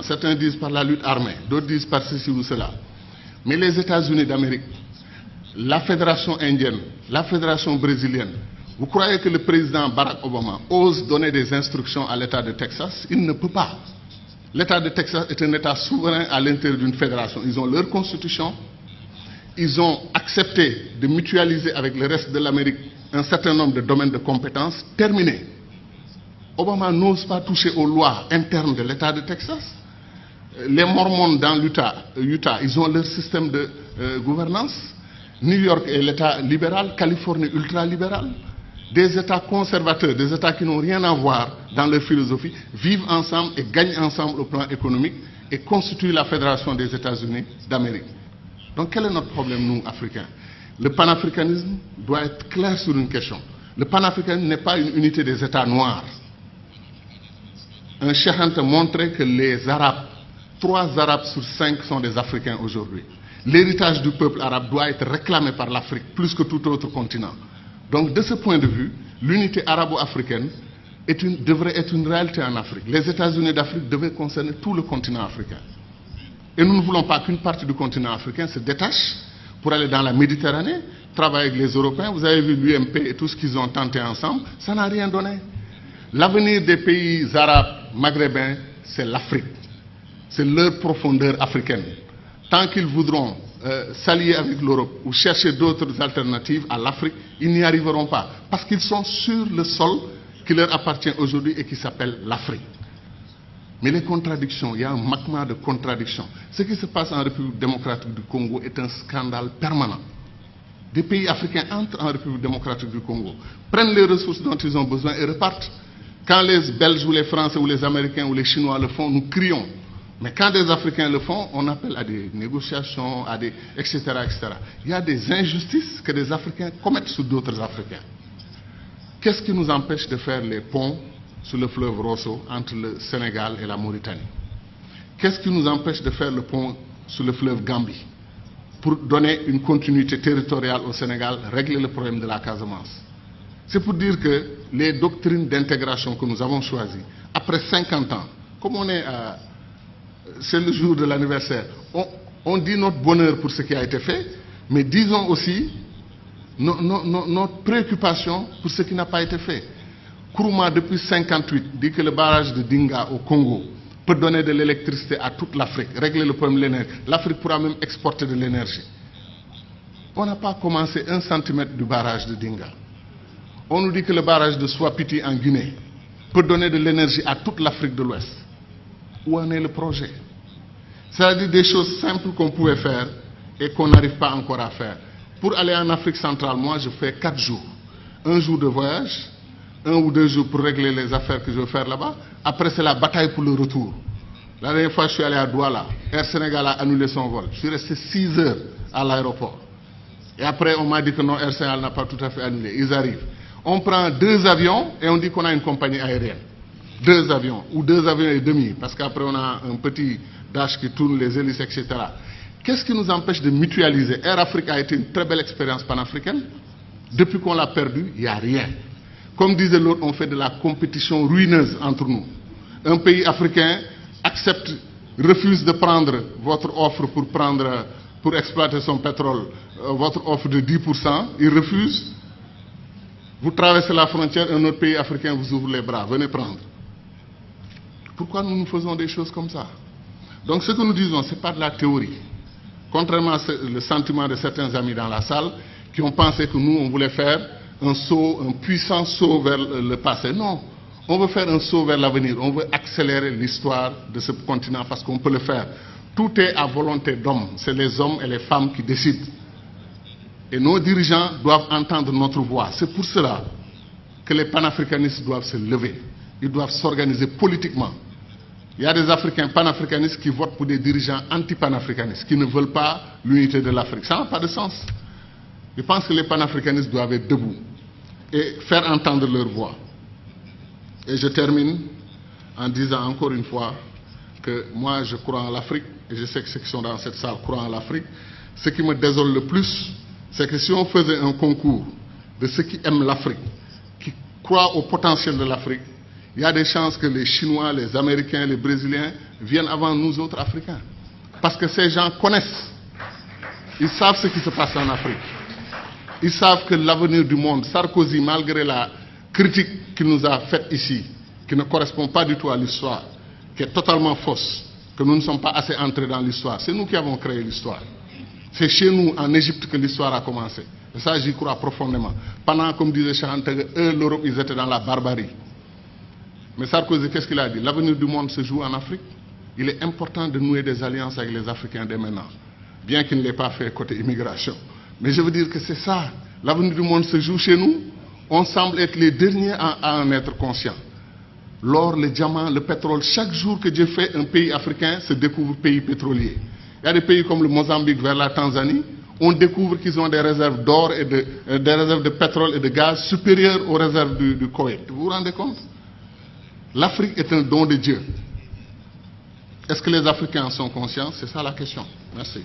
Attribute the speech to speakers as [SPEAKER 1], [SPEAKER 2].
[SPEAKER 1] Certains disent par la lutte armée, d'autres disent par ceci ou cela. Mais les États-Unis d'Amérique, la Fédération indienne, la Fédération brésilienne, vous croyez que le président Barack Obama ose donner des instructions à l'État de Texas? Il ne peut pas. L'État de Texas est un État souverain à l'intérieur d'une fédération. Ils ont leur constitution. Ils ont accepté de mutualiser avec le reste de l'Amérique un certain nombre de domaines de compétences. Terminé. Obama n'ose pas toucher aux lois internes de l'État de Texas. Les Mormons dans l'Utah, ils ont leur système de gouvernance. New York est l'État libéral, Californie ultra-libéral. Des États conservateurs, des États qui n'ont rien à voir dans leur philosophie, vivent ensemble et gagnent ensemble au plan économique et constituent la Fédération des États-Unis d'Amérique. Donc quel est notre problème, nous, Africains? Le panafricanisme doit être clair sur une question. Le panafricanisme n'est pas une unité des États noirs. Un Cheikh Anta montrait que les Arabes, 3 Arabes sur 5 sont des Africains aujourd'hui. L'héritage du peuple arabe doit être réclamé par l'Afrique plus que tout autre continent. Donc de ce point de vue, l'unité arabo-africaine devrait être une réalité en Afrique. Les États-Unis d'Afrique devaient concerner tout le continent africain. Et nous ne voulons pas qu'une partie du continent africain se détache pour aller dans la Méditerranée, travailler avec les Européens. Vous avez vu l'UMP et tout ce qu'ils ont tenté ensemble, ça n'a rien donné. L'avenir des pays arabes, maghrébins, c'est l'Afrique. C'est leur profondeur africaine. Tant qu'ils voudront s'allier avec l'Europe ou chercher d'autres alternatives à l'Afrique, ils n'y arriveront pas. Parce qu'ils sont sur le sol qui leur appartient aujourd'hui et qui s'appelle l'Afrique. Mais les contradictions, il y a un magma de contradictions. Ce qui se passe en République démocratique du Congo est un scandale permanent. Des pays africains entrent en République démocratique du Congo, prennent les ressources dont ils ont besoin et repartent. Quand les Belges ou les Français ou les Américains ou les Chinois le font, nous crions. Mais quand des Africains le font, on appelle à des négociations, etc., etc. Il y a des injustices que des Africains commettent sur d'autres Africains. Qu'est-ce qui nous empêche de faire les ponts sur le fleuve Rosso entre le Sénégal et la Mauritanie? Qu'est-ce qui nous empêche de faire le pont sur le fleuve Gambie pour donner une continuité territoriale au Sénégal, régler le problème de la Casamance? C'est pour dire que les doctrines d'intégration que nous avons choisies, après 50 ans, comme on est c'est le jour de l'anniversaire, on dit notre bonheur pour ce qui a été fait, mais disons aussi notre préoccupation pour ce qui n'a pas été fait. Kourouma, depuis 1958, dit que le barrage de Dinga au Congo peut donner de l'électricité à toute l'Afrique, régler le problème de l'énergie. L'Afrique pourra même exporter de l'énergie. On n'a pas commencé 1 centimètre du barrage de Dinga. On nous dit que le barrage de Swapiti en Guinée peut donner de l'énergie à toute l'Afrique de l'Ouest. Où en est le projet? C'est-à-dire des choses simples qu'on pouvait faire et qu'on n'arrive pas encore à faire. Pour aller en Afrique centrale, moi je fais 4 jours. 1 jour de voyage, 1 ou 2 jours pour régler les affaires que je veux faire là-bas. Après c'est la bataille pour le retour. La dernière fois je suis allé à Douala, Air Sénégal a annulé son vol. Je suis resté 6 heures à l'aéroport. Et après on m'a dit que non, Air Sénégal n'a pas tout à fait annulé. Ils arrivent. On prend 2 avions et on dit qu'on a une compagnie aérienne. 2 avions, ou 2 avions et demi, parce qu'après on a un petit dash qui tourne les hélices, etc. Qu'est-ce qui nous empêche de mutualiser? Air Afrique a été une très belle expérience panafricaine. Depuis qu'on l'a perdu, il n'y a rien. Comme disait l'autre, on fait de la compétition ruineuse entre nous. Un pays africain accepte, refuse de prendre votre offre pour exploiter son pétrole, votre offre de 10%, il refuse. Vous traversez la frontière, un autre pays africain vous ouvre les bras, venez prendre. Pourquoi nous faisons des choses comme ça? Donc ce que nous disons, ce n'est pas de la théorie. Contrairement à le sentiment de certains amis dans la salle qui ont pensé que nous, on voulait faire un saut, un puissant saut vers le passé. Non, on veut faire un saut vers l'avenir. On veut accélérer l'histoire de ce continent parce qu'on peut le faire. Tout est à volonté d'homme. C'est les hommes et les femmes qui décident. Et nos dirigeants doivent entendre notre voix. C'est pour cela que les panafricanistes doivent se lever. Ils doivent s'organiser politiquement. Il y a des Africains panafricanistes qui votent pour des dirigeants anti-panafricanistes, qui ne veulent pas l'unité de l'Afrique. Ça n'a pas de sens. Je pense que les panafricanistes doivent être debout et faire entendre leur voix. Et je termine en disant encore une fois que moi je crois en l'Afrique, et je sais que ceux qui sont dans cette salle croient en l'Afrique. Ce qui me désole le plus, c'est que si on faisait un concours de ceux qui aiment l'Afrique, qui croient au potentiel de l'Afrique, il y a des chances que les Chinois, les Américains, les Brésiliens viennent avant nous autres Africains. Parce que ces gens connaissent. Ils savent ce qui se passe en Afrique. Ils savent que l'avenir du monde, Sarkozy, malgré la critique qu'il nous a faite ici, qui ne correspond pas du tout à l'histoire, qui est totalement fausse, que nous ne sommes pas assez entrés dans l'histoire. C'est nous qui avons créé l'histoire. C'est chez nous, en Égypte, que l'histoire a commencé. Et ça, j'y crois profondément. Pendant, comme disait Chantal, eux, l'Europe, ils étaient dans la barbarie. Mais Sarkozy, qu'est-ce qu'il a dit? L'avenir du monde se joue en Afrique. Il est important de nouer des alliances avec les Africains dès maintenant. Bien qu'il ne l'ait pas fait côté immigration. Mais je veux dire que c'est ça. L'avenir du monde se joue chez nous. On semble être les derniers à en être conscients. L'or, le diamant, le pétrole, chaque jour que Dieu fait, un pays africain se découvre pays pétrolier. Il y a des pays comme le Mozambique vers la Tanzanie, on découvre qu'ils ont des réserves d'or et des réserves de pétrole et de gaz supérieures aux réserves du Koweït. Vous vous rendez compte? L'Afrique est un don de Dieu. Est-ce que les Africains en sont conscients? C'est ça la question. Merci.